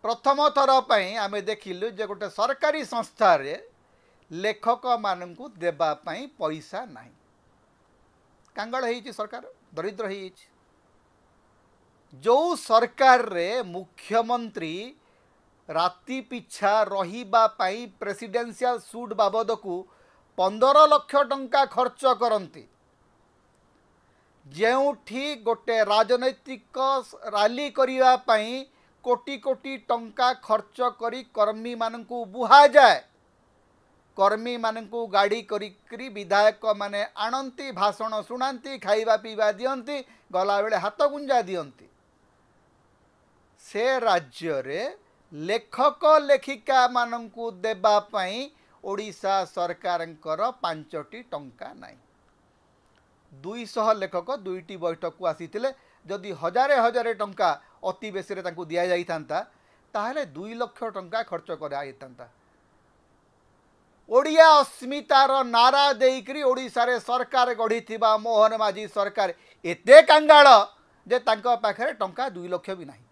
प्रथम थर आम देखिलु जे गोटे सरकारी संस्था रे लेखक मानू देवाई पैसा नहीं कांगल हो सरकार दरिद्र हो जो सरकार रे मुख्यमंत्री राति पिछा रहिबा पाई प्रेसिडेंशियल सूट बाबद को 15 लाख टंका खर्च करती जेउठी गोटे राजनैतिक रैली करिया पाई कोटी कोटी टंका खर्च करी कर्मी मानकू बुहा जाए कर्मी मानकू गाड़ी करी विधायक माने आणंती भाषण शुणांती खाइबा पीवा दियंती गला बेले हाथ गुंजा दियंती से राज्य रे लेखक लेखिका मानकू देबा पाई ओडिशा सरकारंकर 5टी टंका नाही 200 लेखक 2टी बैठक को आसीथिले जदि हजारे हजारे टंका अति बेसी रे तांकू दिया जाई थांता ताहले 2 लाख टंका खर्च करा थांता ओडिया अस्मितार नारा देइकरी ओडिशा रे सरकार गढ़ी थिबा मोहन माझी सरकार एते कांगाल जे तांका पाखरे टंका 2 लाख भी नाही